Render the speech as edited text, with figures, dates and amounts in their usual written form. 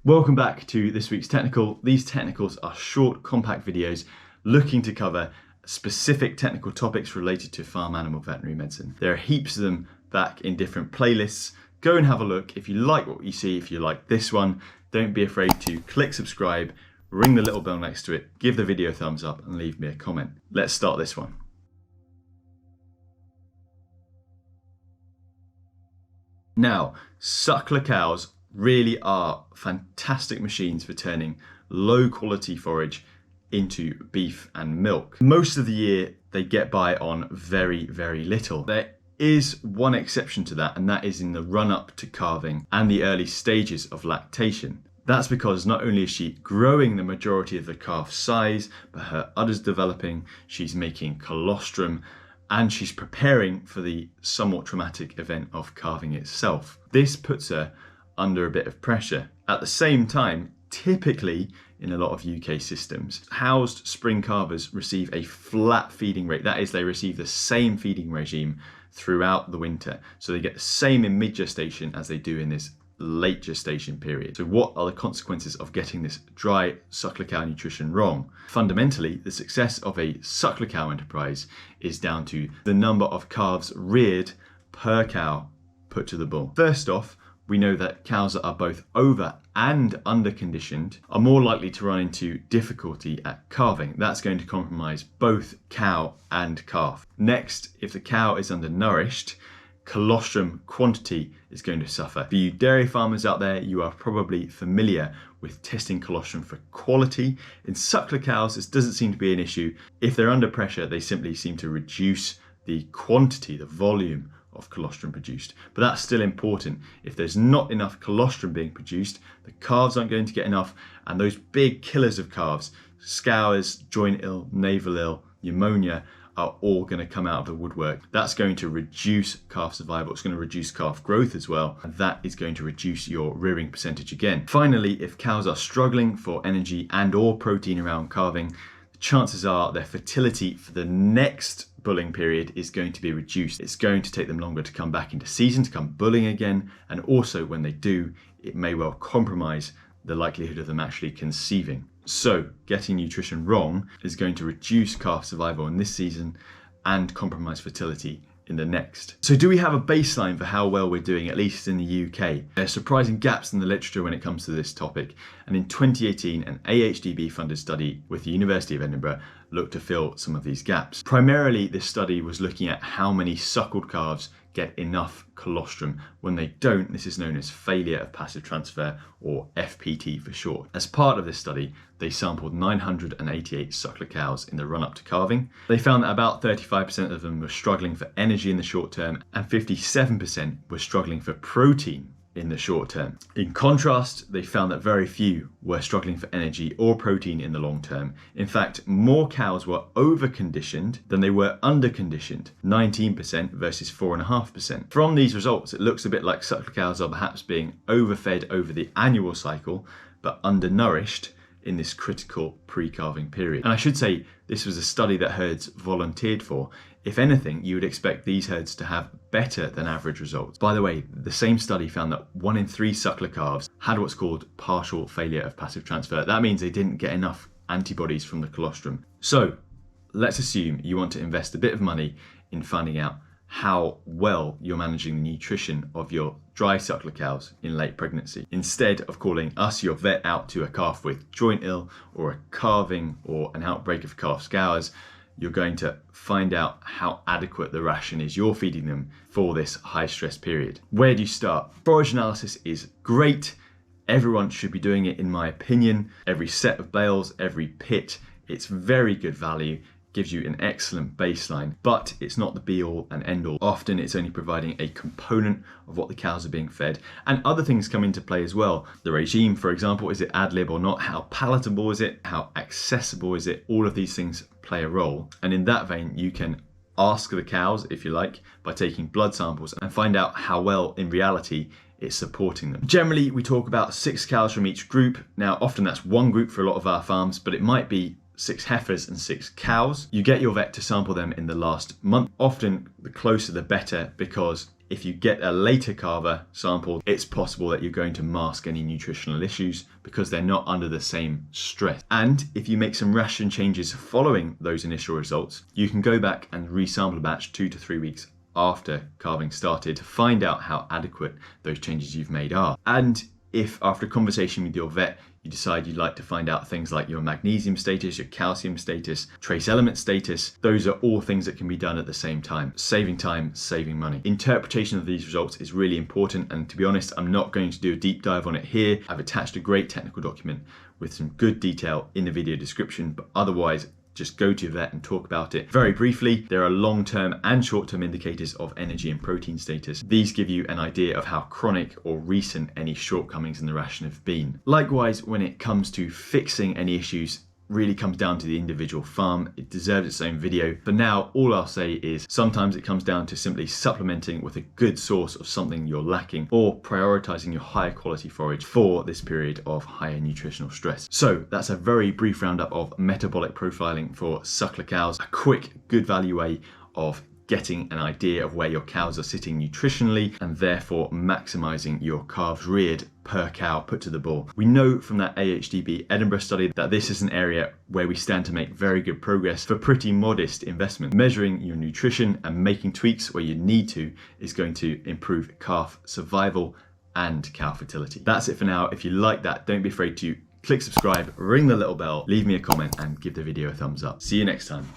Welcome back to this week's technical. These technicals are short, compact videos looking to cover specific technical topics related to farm animal veterinary medicine. There are heaps of them back in different playlists. Go and have a look. If you like what you see, if you like this one, don't be afraid to click subscribe, ring the little bell next to it, give the video a thumbs up and leave me a comment. Let's start this one. Now, suckler cows really are fantastic machines for turning low quality forage into beef and milk. Most of the year they get by on very, very little. There is one exception to that, and that is in the run up to calving and the early stages of lactation. That's because not only is she growing the majority of the calf size, but her udder's developing, she's making colostrum, and she's preparing for the somewhat traumatic event of calving itself. This puts her under a bit of pressure. At the same time, typically in a lot of UK systems, housed spring calvers receive a flat feeding rate. That is, they receive the same feeding regime throughout the winter. So they get the same in mid-gestation as they do in this late gestation period. So what are the consequences of getting this dry suckler cow nutrition wrong? Fundamentally, the success of a suckler cow enterprise is down to the number of calves reared per cow put to the bull. First off, we know that cows that are both over and under conditioned are more likely to run into difficulty at calving. That's going to compromise both cow and calf. Next, if the cow is undernourished, colostrum quantity is going to suffer. For you dairy farmers out there, you are probably familiar with testing colostrum for quality. In suckler cows, this doesn't seem to be an issue. If they're under pressure, they simply seem to reduce the quantity, the volume of colostrum produced. But that's still important. If there's not enough colostrum being produced, the calves aren't going to get enough, and those big killers of calves, scours, joint ill, navel ill, pneumonia, are all going to come out of the woodwork. That's going to reduce calf survival. It's going to reduce calf growth as well, and that is going to reduce your rearing percentage again. Finally, if cows are struggling for energy and or protein around calving, the chances are their fertility for the next bulling period is going to be reduced. It's going to take them longer to come back into season, to come bulling again, and also when they do, it may well compromise the likelihood of them actually conceiving. So getting nutrition wrong is going to reduce calf survival in this season and compromise fertility in the next. So do we have a baseline for how well we're doing, at least in the UK? There are surprising gaps in the literature when it comes to this topic, and in 2018 an AHDB funded study with the University of Edinburgh looked to fill some of these gaps. Primarily this study was looking at how many suckled calves get enough colostrum. When they don't, this is known as failure of passive transfer, or FPT for short. As part of this study, they sampled 988 suckler cows in the run-up to calving. They found that about 35% of them were struggling for energy in the short term, and 57% were struggling for protein in the short term. In contrast, they found that very few were struggling for energy or protein in the long term. In fact, more cows were over-conditioned than they were under-conditioned, 19% versus 4.5%. From these results, it looks a bit like suckler cows are perhaps being overfed over the annual cycle, but undernourished in this critical pre-calving period. And I should say, this was a study that herds volunteered for. If anything, you would expect these herds to have better than average results. By the way, the same study found that 1 in 3 suckler calves had what's called partial failure of passive transfer. That means they didn't get enough antibodies from the colostrum. So let's assume you want to invest a bit of money in finding out how well you're managing the nutrition of your dry suckler cows in late pregnancy. Instead of calling us, your vet, out to a calf with joint ill or a calving or an outbreak of calf scours, you're going to find out how adequate the ration is you're feeding them for this high stress period. Where do you start? Forage analysis is great. Everyone should be doing it, in my opinion. Every set of bales, every pit, it's very good value. Gives you an excellent baseline, but it's not the be all and end all. Often it's only providing a component of what the cows are being fed, and other things come into play as well. The regime, for example, is it ad lib or not? How palatable is it? How accessible is it? All of these things play a role. And in that vein, you can ask the cows, if you like, by taking blood samples and find out how well in reality it's supporting them. Generally, we talk about 6 cows from each group. Now, often that's one group for a lot of our farms, but it might be 6 heifers and 6 cows. You get your vet to sample them in the last month. Often the closer the better, because if you get a later calver sample, it's possible that you're going to mask any nutritional issues because they're not under the same stress. And if you make some ration changes following those initial results, you can go back and resample a batch 2 to 3 weeks after calving started to find out how adequate those changes you've made are. And if after a conversation with your vet, you decide you'd like to find out things like your magnesium status, your calcium status, trace element status, those are all things that can be done at the same time. Saving time, saving money. Interpretation of these results is really important, and to be honest, I'm not going to do a deep dive on it here. I've attached a great technical document with some good detail in the video description, but otherwise, just go to your vet and talk about it. Very briefly, there are long-term and short-term indicators of energy and protein status. These give you an idea of how chronic or recent any shortcomings in the ration have been. Likewise, when it comes to fixing any issues, really comes down to the individual farm. It deserves its own video. For now, all I'll say is sometimes it comes down to simply supplementing with a good source of something you're lacking, or prioritizing your higher quality forage for this period of higher nutritional stress. So that's a very brief roundup of metabolic profiling for suckler cows. A quick, good value way of getting an idea of where your cows are sitting nutritionally and therefore maximizing your calves reared per cow put to the bull. We know from that AHDB Edinburgh study that this is an area where we stand to make very good progress for pretty modest investment. Measuring your nutrition and making tweaks where you need to is going to improve calf survival and cow fertility. That's it for now. If you like that, don't be afraid to click subscribe, ring the little bell, leave me a comment and give the video a thumbs up. See you next time.